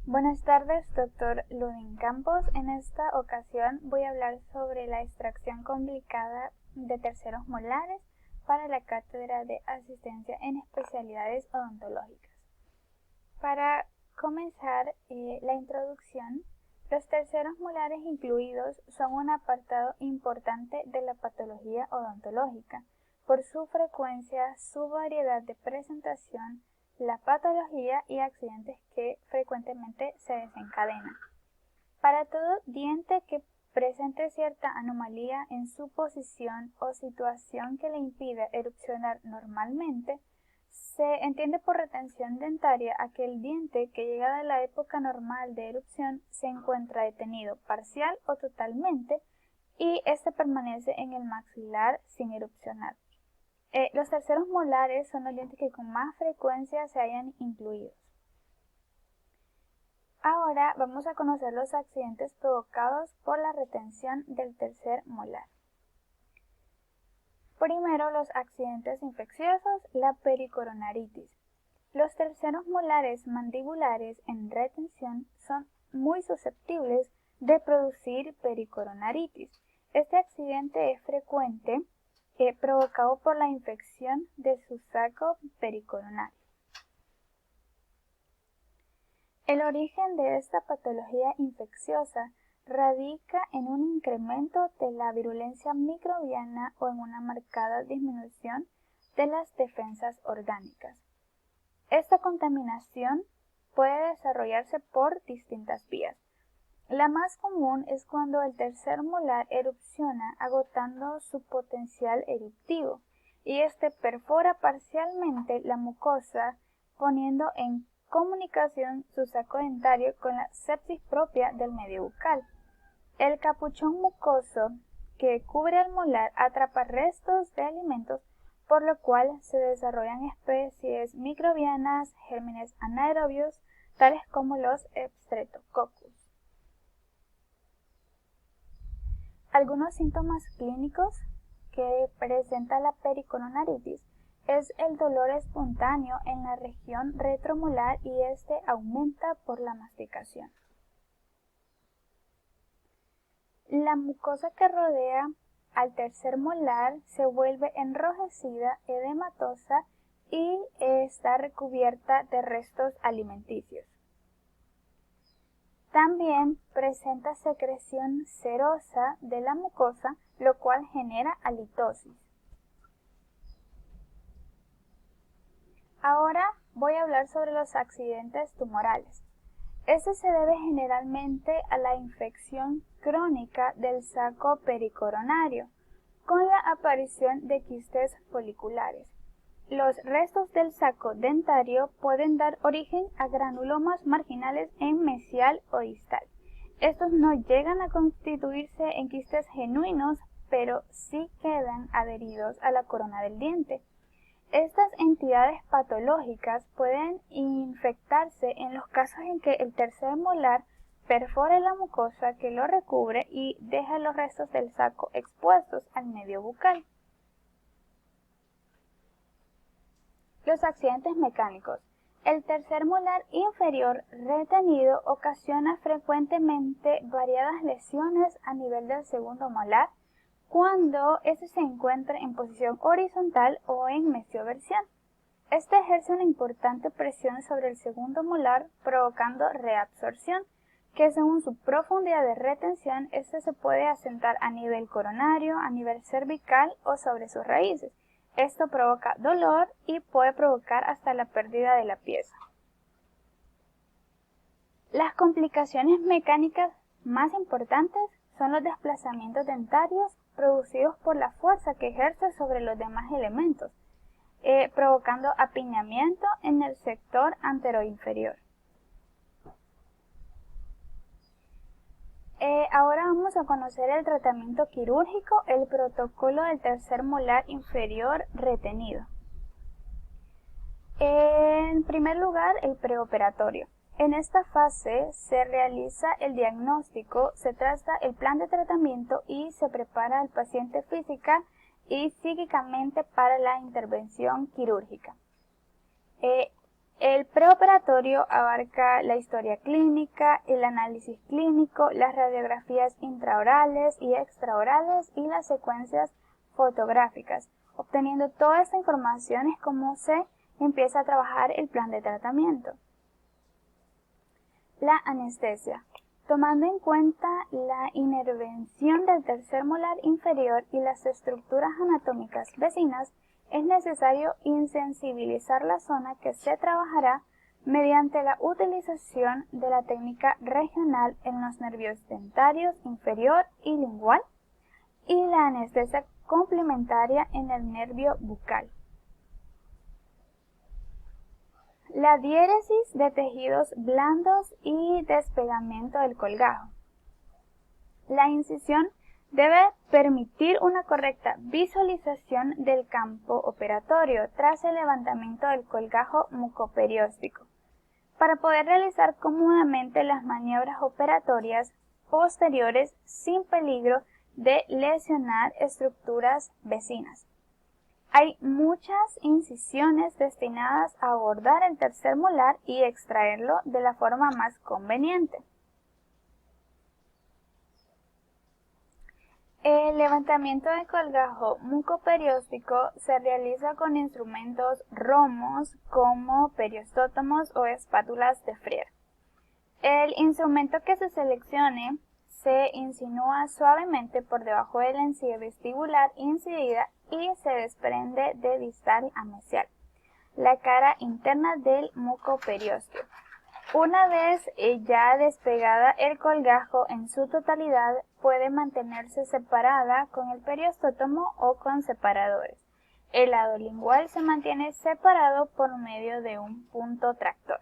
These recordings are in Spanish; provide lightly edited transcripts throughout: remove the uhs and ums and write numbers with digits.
Buenas tardes, doctor Ludin Campos. En esta ocasión voy a hablar sobre la extracción complicada de terceros molares para la Cátedra de Asistencia en Especialidades Odontológicas. Para comenzar la introducción, los terceros molares incluidos son un apartado importante de la patología odontológica, por su frecuencia, su variedad de presentación, la patología y accidentes que frecuentemente se desencadenan. Para todo diente que presente cierta anomalía en su posición o situación que le impida erupcionar normalmente, se entiende por retención dentaria aquel diente que llegada a la época normal de erupción se encuentra detenido parcial o totalmente y este permanece en el maxilar sin erupcionar. Los terceros molares son los dientes que con más frecuencia se hayan incluidos. Ahora vamos a conocer los accidentes provocados por la retención del tercer molar. Primero, los accidentes infecciosos, la pericoronaritis. Los terceros molares mandibulares en retención son muy susceptibles de producir pericoronaritis. Este accidente es frecuente provocado por la infección de su saco pericoronario. El origen de esta patología infecciosa radica en un incremento de la virulencia microbiana o en una marcada disminución de las defensas orgánicas. Esta contaminación puede desarrollarse por distintas vías. La más común es cuando el tercer molar erupciona agotando su potencial eruptivo y este perfora parcialmente la mucosa poniendo en comunicación su saco dentario con la sepsis propia del medio bucal. El capuchón mucoso que cubre el molar atrapa restos de alimentos por lo cual se desarrollan especies microbianas, gérmenes anaerobios, tales como los Streptococcus. Algunos síntomas clínicos que presenta la pericoronaritis es el dolor espontáneo en la región retromolar y este aumenta por la masticación. La mucosa que rodea al tercer molar se vuelve enrojecida, edematosa y está recubierta de restos alimenticios. También presenta secreción serosa de la mucosa, lo cual genera halitosis. Ahora voy a hablar sobre los accidentes tumorales. Este se debe generalmente a la infección crónica del saco pericoronario, con la aparición de quistes foliculares. Los restos del saco dentario pueden dar origen a granulomas marginales en mesial o distal. Estos no llegan a constituirse en quistes genuinos, pero sí quedan adheridos a la corona del diente. Estas entidades patológicas pueden infectarse en los casos en que el tercer molar perfora la mucosa que lo recubre y deja los restos del saco expuestos al medio bucal. Los accidentes mecánicos. El tercer molar inferior retenido ocasiona frecuentemente variadas lesiones a nivel del segundo molar cuando este se encuentra en posición horizontal o en mesioversión. Este ejerce una importante presión sobre el segundo molar provocando reabsorción, que según su profundidad de retención, este se puede asentar a nivel coronario, a nivel cervical o sobre sus raíces. Esto provoca dolor y puede provocar hasta la pérdida de la pieza. Las complicaciones mecánicas más importantes son los desplazamientos dentarios producidos por la fuerza que ejerce sobre los demás elementos, provocando apiñamiento en el sector anteroinferior. Ahora vamos a conocer el tratamiento quirúrgico, el protocolo del tercer molar inferior retenido. En primer lugar, el preoperatorio. En esta fase se realiza el diagnóstico, se traza el plan de tratamiento y se prepara al paciente física y psíquicamente para la intervención quirúrgica. El preoperatorio abarca la historia clínica, el análisis clínico, las radiografías intraorales y extraorales y las secuencias fotográficas. Obteniendo toda esta información es como se empieza a trabajar el plan de tratamiento. La anestesia. Tomando en cuenta la inervación del tercer molar inferior y las estructuras anatómicas vecinas, es necesario insensibilizar la zona que se trabajará mediante la utilización de la técnica regional en los nervios dentarios inferior y lingual y la anestesia complementaria en el nervio bucal. La diéresis de tejidos blandos y despegamento del colgajo. La incisión debe permitir una correcta visualización del campo operatorio tras el levantamiento del colgajo mucoperióstico, para poder realizar cómodamente las maniobras operatorias posteriores sin peligro de lesionar estructuras vecinas. Hay muchas incisiones destinadas a abordar el tercer molar y extraerlo de la forma más conveniente. El levantamiento del colgajo mucoperióstico se realiza con instrumentos romos como periostótomos o espátulas de Freer. El instrumento que se seleccione se insinúa suavemente por debajo de la encía vestibular incidida y se desprende de distal a mesial, la cara interna del mucoperiósteo. Una vez ya despegada el colgajo en su totalidad, puede mantenerse separada con el periostótomo o con separadores. El lado lingual se mantiene separado por medio de un punto tractor.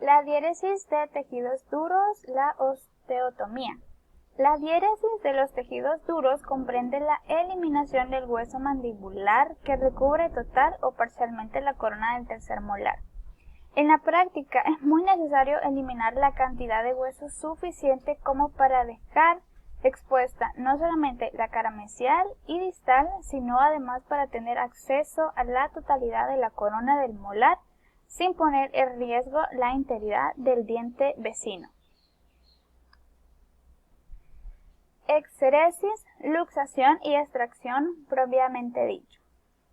La diéresis de tejidos duros, la osteotomía. La diéresis de los tejidos duros comprende la eliminación del hueso mandibular que recubre total o parcialmente la corona del tercer molar. En la práctica es muy necesario eliminar la cantidad de hueso suficiente como para dejar expuesta no solamente la cara mesial y distal, sino además para tener acceso a la totalidad de la corona del molar sin poner en riesgo la integridad del diente vecino. Exeresis, luxación y extracción propiamente dicho.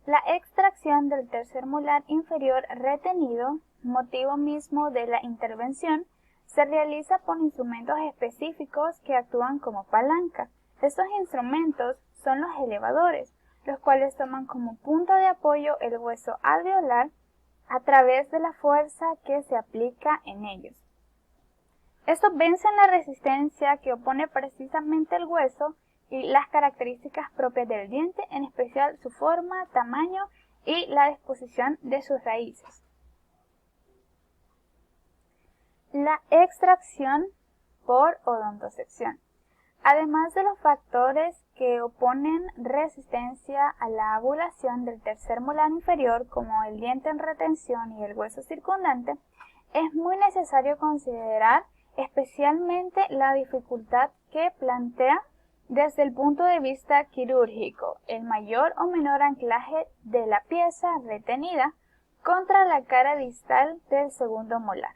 La extracción del tercer molar inferior retenido, motivo mismo de la intervención, se realiza por instrumentos específicos que actúan como palanca. Estos instrumentos son los elevadores, los cuales toman como punto de apoyo el hueso alveolar a través de la fuerza que se aplica en ellos. Estos vencen la resistencia que opone precisamente el hueso y las características propias del diente, en especial su forma, tamaño y la disposición de sus raíces. La extracción por odontosección. Además de los factores que oponen resistencia a la abulación del tercer molar inferior, como el diente en retención y el hueso circundante, es muy necesario considerar especialmente la dificultad que plantea desde el punto de vista quirúrgico el mayor o menor anclaje de la pieza retenida contra la cara distal del segundo molar.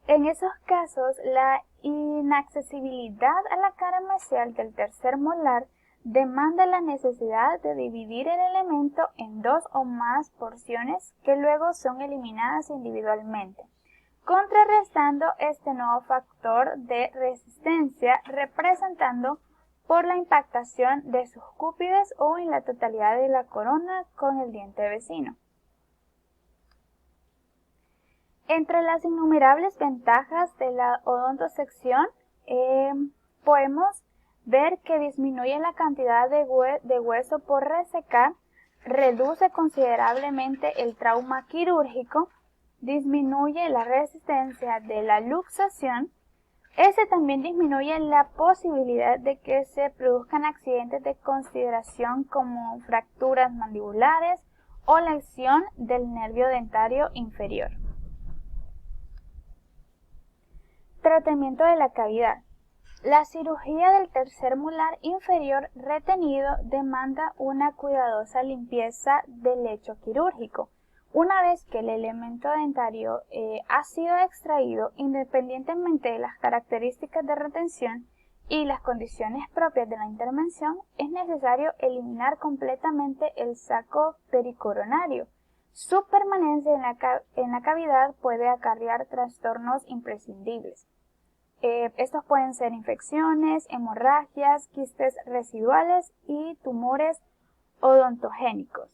En esos casos, la inaccesibilidad a la cara mesial del tercer molar demanda la necesidad de dividir el elemento en dos o más porciones que luego son eliminadas individualmente, contrarrestando este nuevo factor de resistencia representando por la impactación de sus cúpides o en la totalidad de la corona con el diente vecino. Entre las innumerables ventajas de la odontosección, podemos ver que disminuye la cantidad de hueso por resecar, reduce considerablemente el trauma quirúrgico, disminuye la resistencia de la luxación. También disminuye la posibilidad de que se produzcan accidentes de consideración como fracturas mandibulares o lesión del nervio dentario inferior. Tratamiento de la cavidad. La cirugía del tercer molar inferior retenido demanda una cuidadosa limpieza del lecho quirúrgico. Una vez que el elemento dentario ha sido extraído, independientemente de las características de retención y las condiciones propias de la intervención, es necesario eliminar completamente el saco pericoronario. Su permanencia en la cavidad puede acarrear trastornos imprescindibles. Estos pueden ser infecciones, hemorragias, quistes residuales y tumores odontogénicos.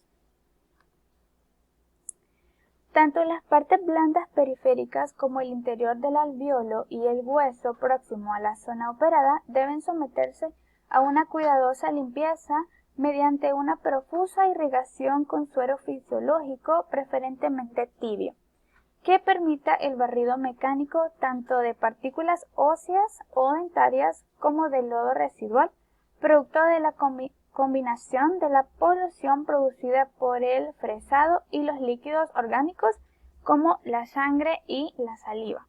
Tanto las partes blandas periféricas como el interior del alveolo y el hueso próximo a la zona operada deben someterse a una cuidadosa limpieza mediante una profusa irrigación con suero fisiológico, preferentemente tibio, que permita el barrido mecánico tanto de partículas óseas o dentarias como de lodo residual, producto de la combinación de la polución producida por el fresado y los líquidos orgánicos como la sangre y la saliva.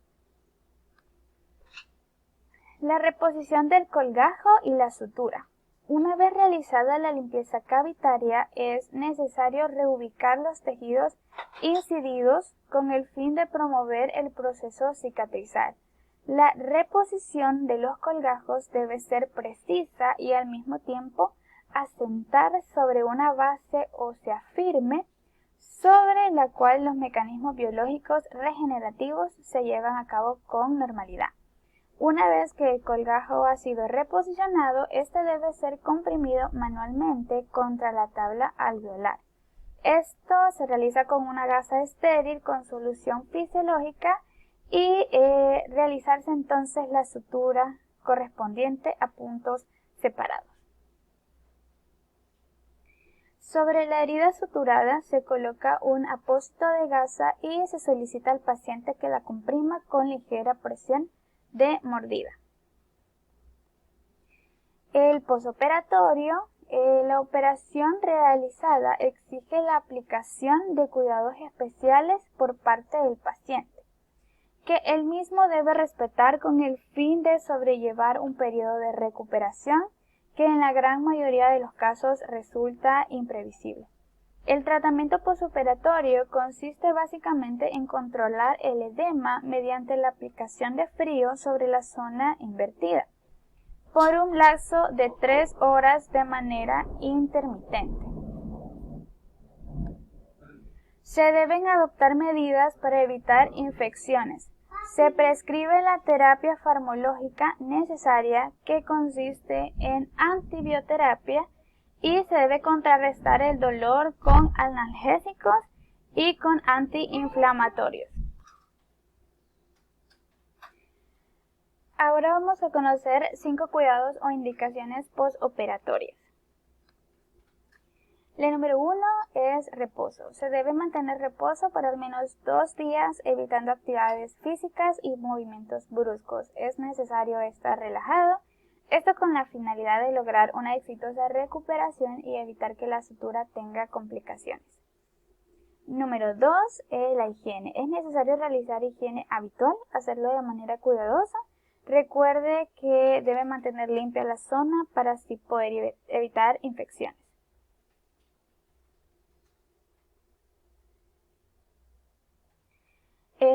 La reposición del colgajo y la sutura. Una vez realizada la limpieza cavitaria, es necesario reubicar los tejidos incididos con el fin de promover el proceso cicatrizal. La reposición de los colgajos debe ser precisa y al mismo tiempo asentar sobre una base ósea firme sobre la cual los mecanismos biológicos regenerativos se llevan a cabo con normalidad. Una vez que el colgajo ha sido reposicionado, este debe ser comprimido manualmente contra la tabla alveolar. Esto se realiza con una gasa estéril con solución fisiológica y realizarse entonces la sutura correspondiente a puntos separados. Sobre la herida suturada se coloca un apósito de gasa y se solicita al paciente que la comprima con ligera presión de mordida. El posoperatorio, la operación realizada exige la aplicación de cuidados especiales por parte del paciente, que él mismo debe respetar con el fin de sobrellevar un periodo de recuperación que en la gran mayoría de los casos resulta imprevisible. El tratamiento posoperatorio consiste básicamente en controlar el edema mediante la aplicación de frío sobre la zona invertida, por un lapso de 3 horas de manera intermitente. Se deben adoptar medidas para evitar infecciones. Se prescribe la terapia farmacológica necesaria, que consiste en antibioterapia, y se debe contrarrestar el dolor con analgésicos y con antiinflamatorios. Ahora vamos a conocer 5 cuidados o indicaciones postoperatorias. La número 1 es reposo. Se debe mantener reposo por al menos 2 días, evitando actividades físicas y movimientos bruscos. Es necesario estar relajado, esto con la finalidad de lograr una exitosa recuperación y evitar que la sutura tenga complicaciones. Número 2, la higiene. Es necesario realizar higiene habitual, hacerlo de manera cuidadosa. Recuerde que debe mantener limpia la zona para así poder evitar infecciones.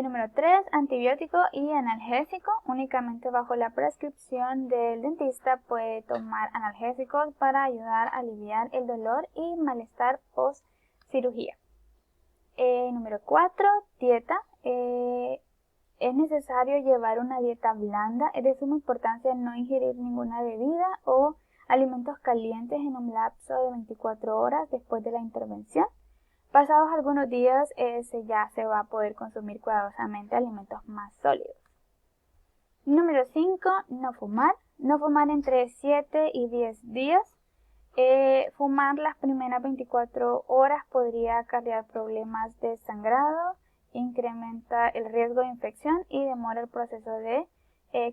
Número 3, antibiótico y analgésico. Únicamente bajo la prescripción del dentista puede tomar analgésicos para ayudar a aliviar el dolor y malestar post cirugía. Número 4, dieta. Es necesario llevar una dieta blanda. Es de suma importancia no ingerir ninguna bebida o alimentos calientes en un lapso de 24 horas después de la intervención. Pasados algunos días ya se va a poder consumir cuidadosamente alimentos más sólidos. Número 5, no fumar. No fumar entre 7 y 10 días. Fumar las primeras 24 horas podría acarrear problemas de sangrado, incrementa el riesgo de infección y demora el proceso de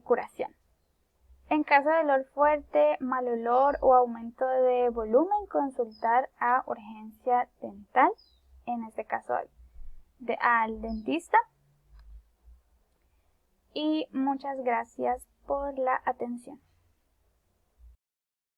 curación. En caso de dolor fuerte, mal olor o aumento de volumen, consultar a urgencia dental, en este caso al dentista. Y muchas gracias por la atención.